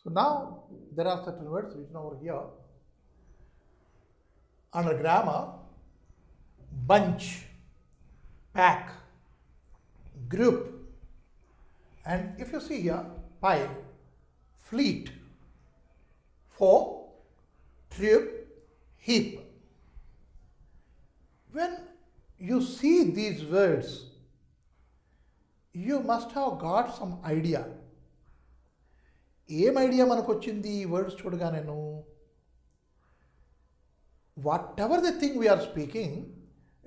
So now there are certain words written over here under grammar: bunch, pack, group, and if you see here, pile, fleet, folk, troop, heap. When you see these words, you must have got some idea. ఏం idea మనకు వచ్చింది ఈ words చూడగా నేను? Whatever the thing we are speaking,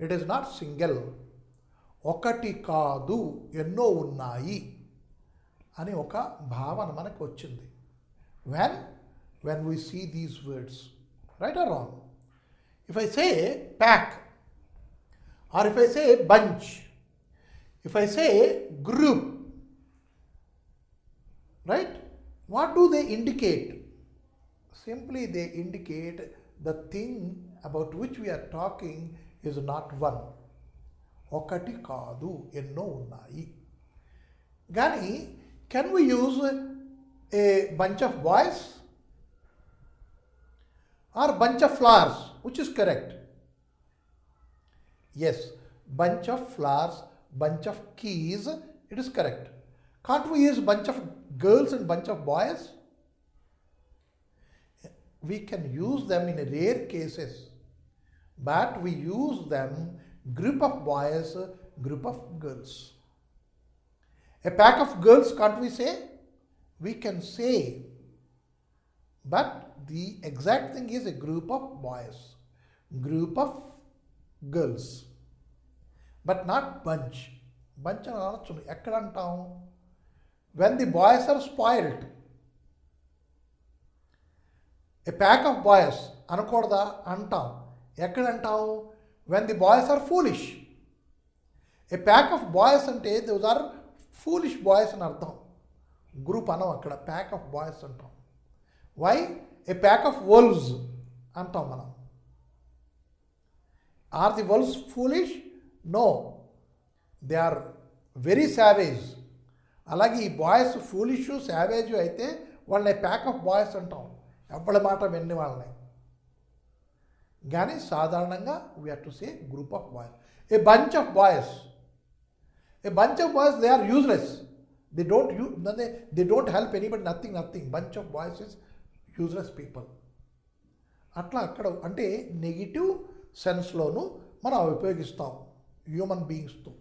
it is not single. ఒకటి కాదు, ఎన్నో ఉన్నాయి అని ఒక భావన మనకు వచ్చింది. when we see these words, right or wrong? If I say pack, or if I say bunch, if I say group, right? What do they indicate? Simply they indicate the thing about which we are talking is not one. ఒకటి కాదు, ఎన్నో ఉన్నాయి. కానీ can we use a bunch of boys or bunch of flowers? Which is correct? Yes, bunch of flowers, bunch of keys, it is correct. Can't we use bunch of girls and bunch of boys? We can use them in rare cases, but we use them group of boys, group of girls. A pack of girls, can't we say? We can say, but the exact thing is a group of boys, group of girls, but not bunch. Bunch అని అనొచ్చు. ఎక్కడ అంటాం? When the boys are spoiled. A pack of boys అనకూడదా? అంటాం. ఎక్కడ అంటాం? When the boys are foolish. A pack of boys అంటే those are foolish boys అని అర్థం. గ్రూప్ అనం అక్కడ, ప్యాక్ ఆఫ్ బాయ్స్ అంటాం. Why? A pack of wolves అంటాం మనం. Are the wolves foolish? No, they are very savage. అలాగే ఈ బాయ్స్ ఫూలిష్, సావేజ్ అయితే వాళ్ళని ప్యాక్ ఆఫ్ బాయ్స్ అంటాం, ఎవరి మాట విన్ని వాళ్ళని. కానీ సాధారణంగా we have to say group of boys. A bunch of boys, a bunch of boys, they are useless. They don't help anybody, nothing. Bunch of boys is useless people. అట్లా అక్కడ అంటే నెగిటివ్ సెన్స్లోనూ మనం ఉపయోగిస్తాం హ్యూమన్ బీయింగ్స్తో.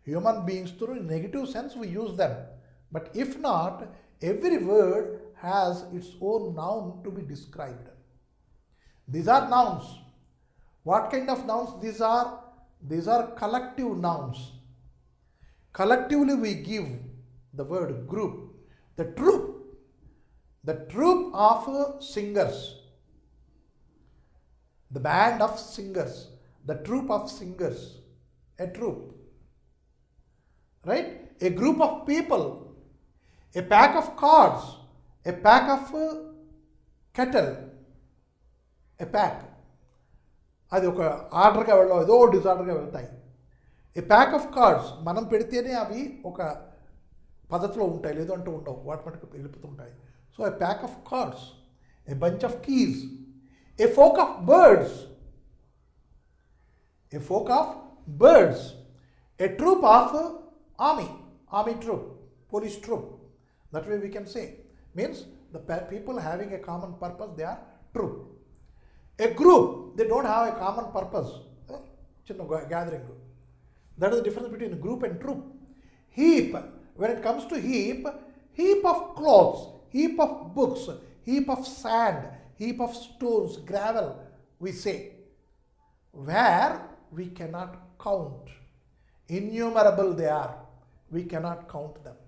Human బీయింగ్స్తో negative sense we use them. But if not, every word has its own noun to be described. These are nouns. What kind of nouns these are? These are collective nouns. Collectively we give the word group. The troop of singers, the band of singers, the troop of singers, a troop, right? A group of people, a pack of cards, a pack of kettle, a pack. అది ఒక ఆర్డర్గా వెళ్ళవు, ఏదో డిజార్డర్గా వెళ్తాయి. ఏ pack of cards మనం పెడితేనే అవి ఒక పద్ధతిలో ఉంటాయి, లేదంటూ ఉండవు, వాటి మటుకు వెళ్ళిపోతుంటాయి. So a pack of cards, a bunch of keys, a flock of birds, a flock of birds, a troop of army troop, police troop. That way we can say, means the people having a common purpose, they are troop. A group, they don't have a common purpose, చిన్న gathering. That is the difference between group and troop. Heap, when it comes to heap of clothes, heap of books, heap of sand, heap of stones, gravel, we say, where we cannot count. Innumerable they are, we cannot count them.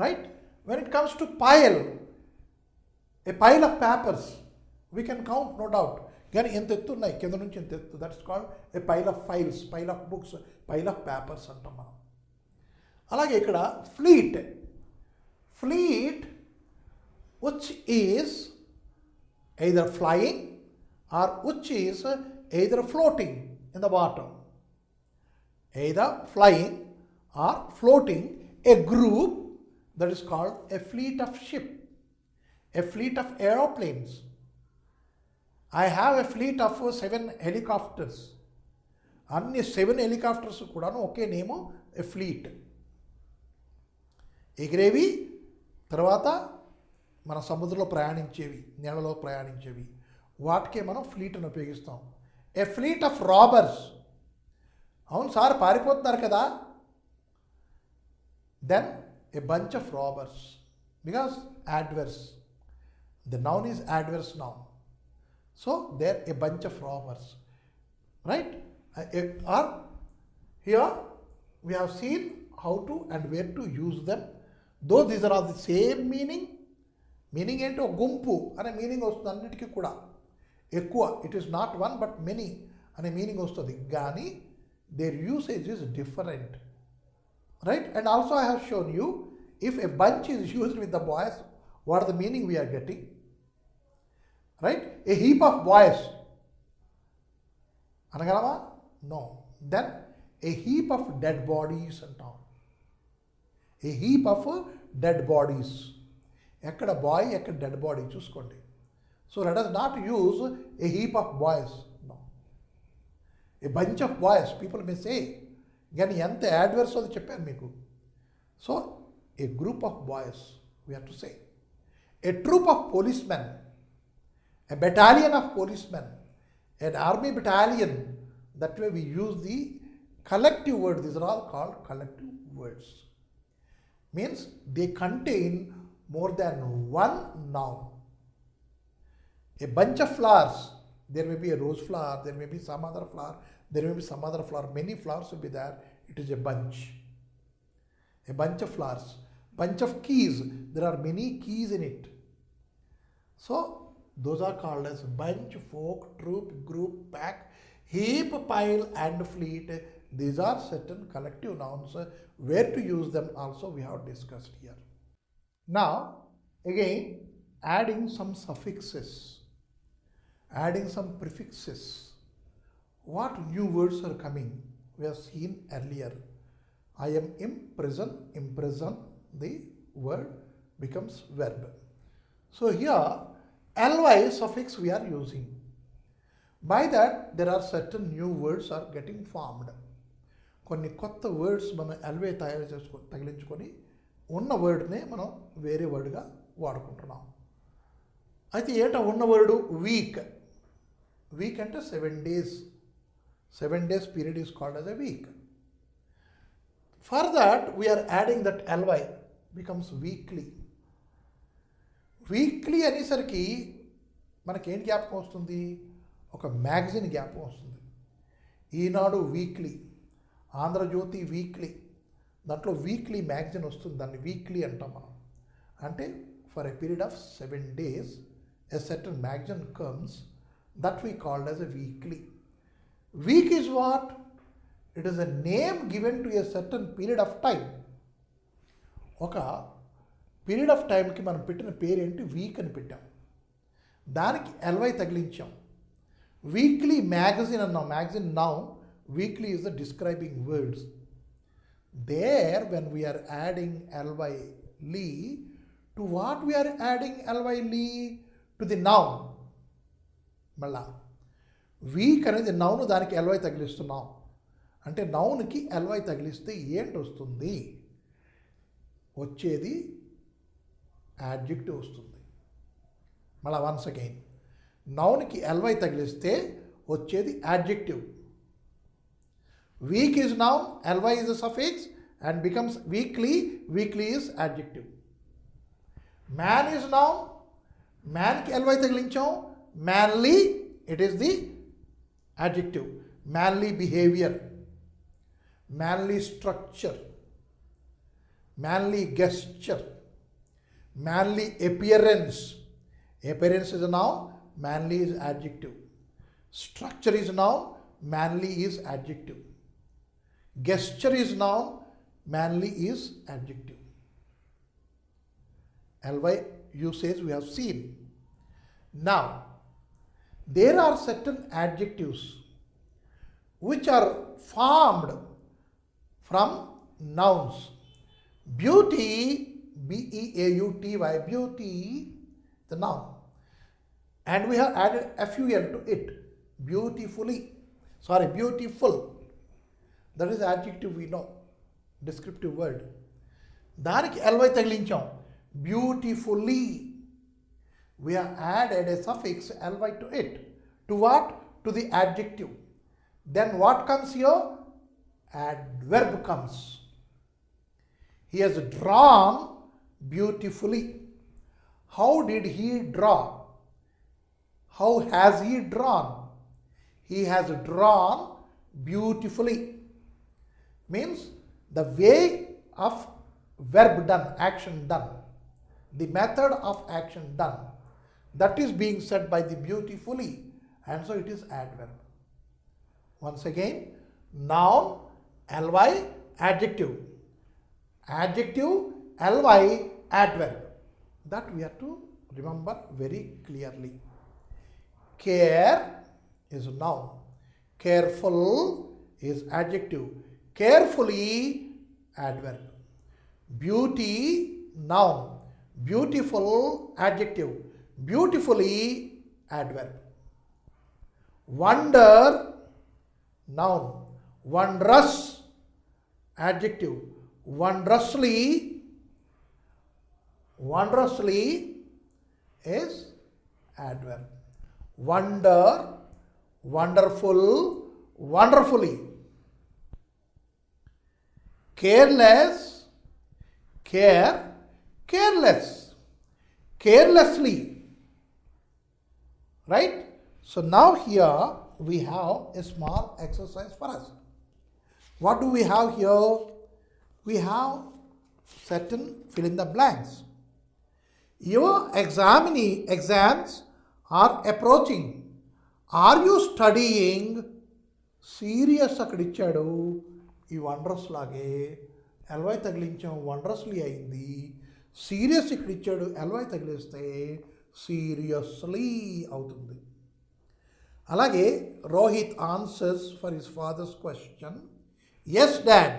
Right? When it comes to pile, a pile of papers, we can count, no doubt. కానీ ఎంత ఎత్తు ఉన్నాయి, కింద నుంచి ఎంత ఎత్తు, that's called a pile of files, pile of books, pile of papers అంటాం మనం. అలాగే ఇక్కడ fleet which is either flying or which is either floating in the water. Either flying or floating, a group that is called a fleet of ship, a fleet of aeroplanes. I have a fleet of 7 helicopters. అన్ని 7 helicopters కూడాను ఒకే నేము ఎ fleet. ఎగిరేవి, తర్వాత మన సముద్రంలో ప్రయాణించేవి, నీళ్ళలో ప్రయాణించేవి, వాటికే మనం fleet అని ఉపయోగిస్తాం. A fleet of robbers. అవును సార్ పారిపోతున్నారు కదా, then a bunch of robbers, because adverse. The noun is adverse noun. So they're a bunch of robbers, right? Or here we have seen how to and where to use them. Though these are all the same meaning. Meaning ఏంటో గుంపు అనే meaning వస్తుంది అన్నిటికీ కూడా. ఎక్కువ, it is not one but many అనే meaning వస్తుంది, కానీ their usage is different, right? And also I have shown you if a bunch is used with the boys, what are the meaning we are getting, right? A heap of boys అనగలమా? No. Then a heap of dead bodies అంటాం. A heap of dead bodies. ఎక్కడ boy, ఎక్కడ dead body చూసుకోండి. So let us not use a heap of boys, no. A bunch of boys people may say, కానీ ఎంత adverse అది చెప్పాను మీకు. So a group of boys we have to say. A troop of policemen, a battalion of policemen, an army battalion. That way we use the collective word. These are all called collective words. Means they contain more than one noun. A bunch of flowers, there may be a rose flower, there may be some other flower, there may be some other flower, many flowers will be there, it is a bunch. A bunch of flowers. Bunch of keys, there are many keys in it. So those are called as bunch, folk, troop, group, pack, heap, pile and fleet. These are certain collective nouns. Where to use them also we have discussed here. Now again adding some suffixes, adding some prefixes. What new words are coming? We have seen earlier. I am imprison, the word becomes verb. So here ly suffix we are using. By that there are certain new words are getting formed. కొన్ని కొత్త words మనం LY తయారు చేసుకొని తగిలించుకొని ఉన్న వర్డ్నే మనం వేరే వర్డ్గా వాడుకుంటున్నాం. అయితే ఏంటో ఉన్న వర్డు వీక్. వీక్ అంటే 7 days. 7 days period is called as a week. For that we are adding that ly becomes weekly. Weekly అనేసరికి మనకేంటి జ్ఞాపకం వస్తుంది? ఒక మ్యాగజైన్ జ్ఞాపకం వస్తుంది. ఈనాడు వీక్లీ, ఆంధ్రజ్యోతి వీక్లీ, దాంట్లో వీక్లీ మ్యాగజైన్ వస్తుంది, దాన్ని వీక్లీ అంటాం మనం. అంటే for a period of 7 days a certain magazine comes, that we called as a weekly. Week is what? It is a name given to a certain period of time. ఒక period of టైంకి మనం పెట్టిన పేరేంటి? Week అని పెట్టాం. దానికి LY తగిలించాం. Weekly magazine అన్నాం. Magazine now, weekly is the describing words. There when we are adding L Y ly, to what we are adding L Y ly? To the noun. మళ్ళా వీక్ అనేది నౌన్, దానికి ఎల్వై తగిలిస్తున్నాం. అంటే నౌన్కి ఎల్వై తగిలిస్తే ఏంటి వస్తుంది? వచ్చేది యాడ్జెక్టివ్ వస్తుంది. మళ్ళీ వన్స్ అగైన్, నౌన్కి ఎల్వై తగిలిస్తే వచ్చేది adjective. Week is noun, L Y is a suffix and becomes weekly. Weekly is adjective. Man is noun, మ్యాన్కి ఎల్వై తగిలించాం, manly, it is the adjective. Manly behaviour, manly structure, manly gesture, manly appearance. Appearance is a noun, manly is adjective. Structure is noun, manly is adjective. Gesture is noun, manly is adjective. Ly usage we have seen. Now there are certain adjectives which are formed from nouns. Beauty B-E-A-U-T-Y, beauty, the noun. And we have added FUL to it, beautifully. Sorry, beautiful. That is the adjective we know, descriptive word. దానికి ly తగిలించాం, beautifully. We have added a suffix ly to it. To what? To the adjective. Then what comes here? Adverb comes. He has drawn beautifully. How did he draw? How has he drawn? He has drawn beautifully. Means the way of verb done, action done, the method of action done, that is being said by the beautifully, and so it is adverb. Once again, noun, ly, adjective. Adjective, ly, adverb. That we have to remember very clearly. Care is noun. Careful is adjective. Carefully, adverb. Beauty, noun. Beautiful, adjective. Beautifully, adverb. Wonder, noun. Wondrous, adjective. Wondrously is adverb. Wonder, wonderful, wonderfully. Careless, care, careless, carelessly. Right? So now here we have a small exercise for us. What do we have here? We have certain fill in the blanks. Your exams are approaching. Are you studying? Serious అక్కడ ఇచ్చాడు. ఈ wonders లాగే LY తగిలించాం, వండర్స్లీ అయింది. Serious ఇక్కడ ఇచ్చాడు, LY తగిలిస్తే seriously అవుతుంది. అలాగే Rohit answers for his father's question, yes dad,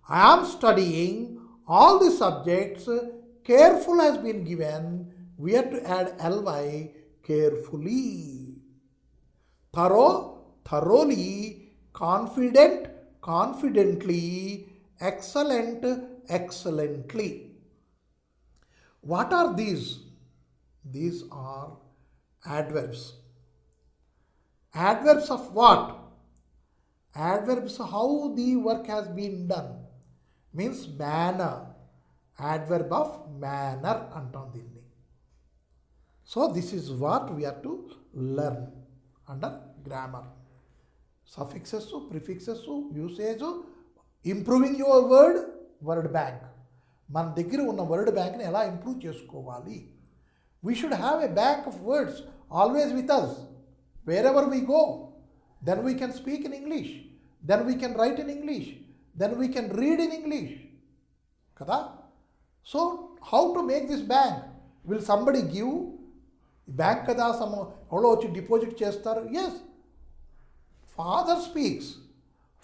I am studying all the subjects. Careful has been given. We have to add ly, carefully. Thorough, thoroughly. Confident, confidently. Excellent, excellently. What are these? These are adverbs. Adverbs of what? Adverbs how the work has been done. Means manner. Adverb of manner antam దీన్ని. So this is what we have to learn under grammar. Suffixes, prefixes, usage, improving your word bank. మన దగ్గర ఉన్న word బ్యాంక్ని ఎలా improve చేసుకోవాలి? We should have a bank of words always with us. Wherever we go, then we can speak in English. Then we can write in English. Then we can read in English. Kada? So, how to make this bank? Will somebody give? Bank kada evlo vachi deposit chestaru? Yes. Father speaks.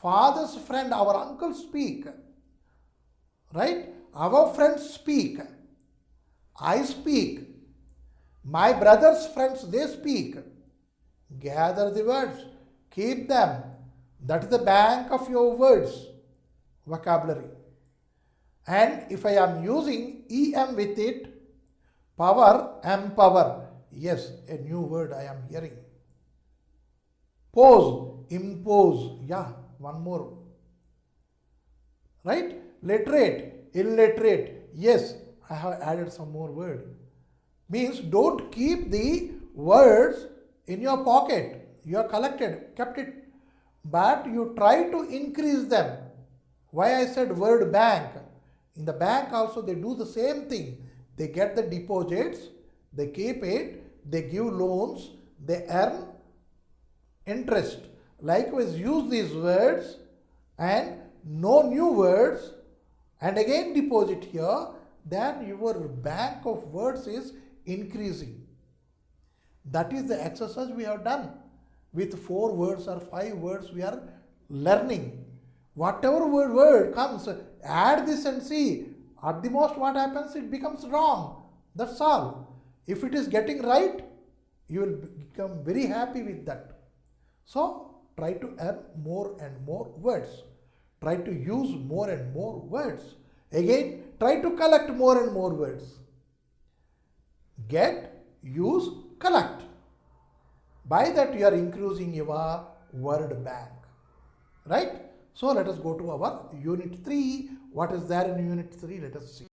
Father's friend, our uncle speak. Right? Our friends speak. I speak. My brother's friends, they speak. Gather the words. Keep them. That is the bank of your words, vocabulary. And if I am using em with it, power, empower. Yes, a new word I am hearing. Pose, impose. Yeah, one more. Right? Literate, illiterate. Yes, I have added some more word. Means don't keep the words in your pocket. You are collected, kept it. But you try to increase them. Why I said word bank? In the bank also they do the same thing. They get the deposits, they keep it, they give loans, they earn interest. Likewise, use these words and no new words and again deposit here, then your bank of words is increasing. That is the exercise we have done. With 4 words or 5 words we are learning. Whatever word comes, add this and see. At the most, what happens? It becomes wrong. That's all. If it is getting right, you will become very happy with that. So, try to add more and more words. Try to use more and more words. Again, try to collect more and more words. Get, use, collect. By that, you are increasing your word bank. Right? So, let us go to our unit 3. What is there in unit 3? Let us see.